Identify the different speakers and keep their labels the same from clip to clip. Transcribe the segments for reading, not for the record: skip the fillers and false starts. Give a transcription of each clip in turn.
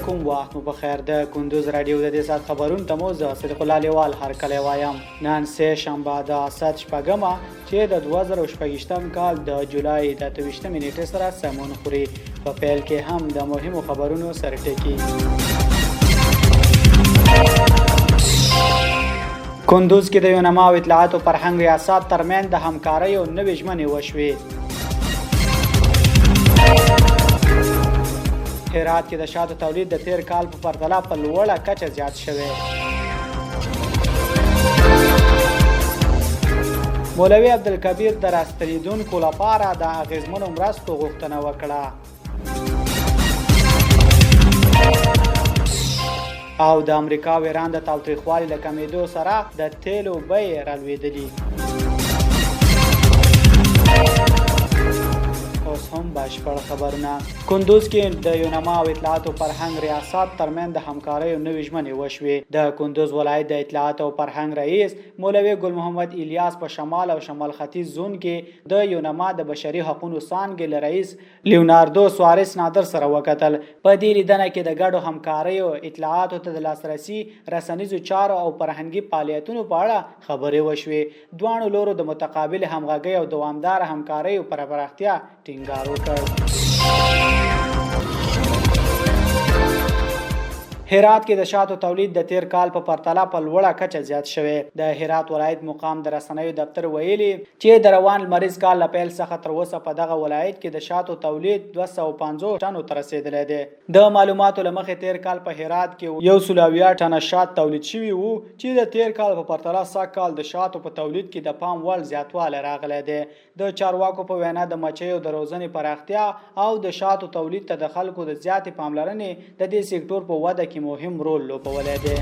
Speaker 1: علیکم وخت مو بخیر. د کندوز رادیو د دې سات خبرون ته مو زه صدیق الله لیوال هرکلی وایم. نن سه شنبه د اسد شپږمه چې د 2018 کال د جولای د 23 نیټې سره سمون خوري. په پیل کې هم د مهمو خبرونو سرټکی. کندوز کې د یونما او اطلاعات او فرهنګ ریاست ترمن د همکارۍ او نوې ژمنې وشوې. هرات کې د شاتو تولید د تیر کال په پرتله په لوړه کچه زیات شوی. مولوي عبدالکبیر د راستنیدونکو لپاره د اغیزمنو مرستو غوښتنه وکړه. او د امریکا او ایران د تاوتریخوالي له کمېدو سره د تیلو بیې رالوېدلي. اوس هم بشپړ خبرونه. کندوز کې د یونما او اطلاعات او فرهنګ ریاست ترمن د همکارۍ او نوې ژمنې وشوې. د کندوز ولایت د اطلاعات او فرهنګ رئیس مولوي ګل محمد الیاس په شمال او شمال ختیځ زون کې د یونما د بشري حقوقو څانګې له رئیس لیوناردو سوارس نادر سره وکتل. په دې لیدنه کې د ګډو همکارۍ او اطلاعاتو ته د لاسرسي رسنیزو چارو او فرهنګي فعالیتونو په اړه خبرې وشوې. دواړو لورو د متقابل همغږۍ او دوامدار همکارۍ پر پراختیا ټینګار وکړ. هرات کې د شاتو تولید د تیر کال په پرتله په لوړه کچه زیات شوی. د هرات ولایت مقام د رسنیو دفتر ویلي چې د روان لمریز کال له پیل څخه تر اوسه په دغه ولایت کې د شاتو تولید 250 ټنو ته رسیدلی دی. د معلوماتو له مخې تیر کال په هرات کې 170 ټنه شات تولید شوي وو چې د تیر کال په پرتله سږ کال د شاتو په تولید کې د پام وړ زیاتوالی راغلی دی. د چارواکو په وینا د مچیو د روزنې پراختیا او د شاتو تولید ته د خلکو د زیاتې پاملرنې د دې سکتور په وده کې مهم رول لوبولی دی.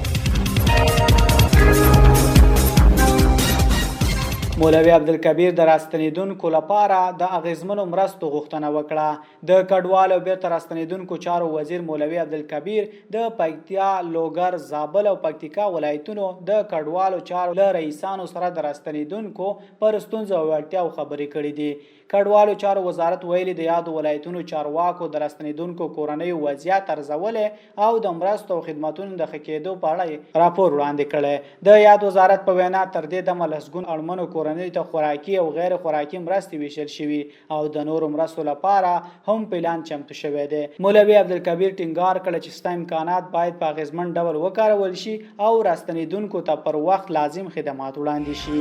Speaker 1: مولوي عبدالکبیر د راستنیدونکو لپاره د اغیزمنو مرستو غوښتنه وکړه. د کډوالو او بیرته راستنیدونکو چارو وزیر مولوي عبدالکبیر د پکتیا، لوګر، زابل او پکتیکا ولایتونو د کډوالو چارو له رئیسانو سره د راستنیدونکو پر ستونزو او اړتیاو خبرې کړې دي. کډوالو چارو وزارت ویلي د یادو ولایتونو چارواکو د راستنیدونکو کورنیو وضعیت ارزولې او د مرستو او خدماتونو د ښه کېدو په اړه راپور وړاندې کړی. د یاد وزارت په وینا تر دې دمه لسګون اړمنو کورنیو ته خوراکي او غیر خوراکي مرستې ویشل شوي او د نورو مرستو لپاره هم پلان چمتو شوی دی. مولوي عبدالکبیر ټینګار کړی چې شته امکانات باید په اغیزمن ډول وکارول شي او راستنیدونکو ته پر وخت لازم خدمات وړاندې شي.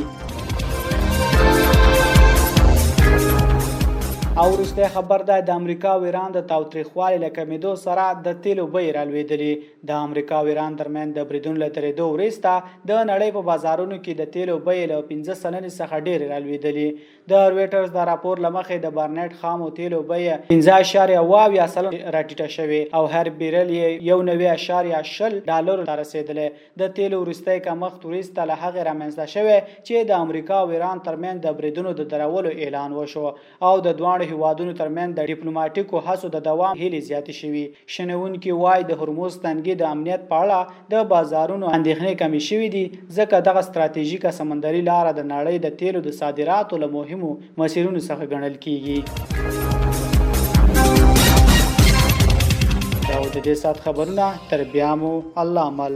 Speaker 1: او وروستی خبر ده د امریکا او ایران د تاوتریخوالي له کمېدو سره د تیلو بیې رالوېدلي. د امریکا او ایران ترمن د بریدونو له درېدو وروسته د نړۍ په بازارونو کې د تیلو بیې له 15 سلنې څخه ډېرې رالوېدلي. د رویټرز د راپور له مخې د برنټ خامو تیلو بیه 15.2 سلنه راټیټه شوې او هر بیرل یې 9.0 ډالرو ته رسېدلی. د تیلو وروستی کمښت وروسته له هغې رامنځته شوی چې د امریکا او ایران ترمن د بریدونو د درولو اعلان وشو او د دواړو هیوادونو ترمن د ډیپلوماټیکو هڅو د دوام هیلې زیاتې شوي. شنونکي وایي د هرمز تنګي د امنیت په اړه د بازارونو اندېښنې کمې شوي دي ځکه دغه ستراتیژیکه سمندري لاره د نړۍ د تیلو د صادراتو له مهمو مسیرونو څخه ګڼل کیږي. دا د دې سات خبرونه. تر بیا مو الله مل.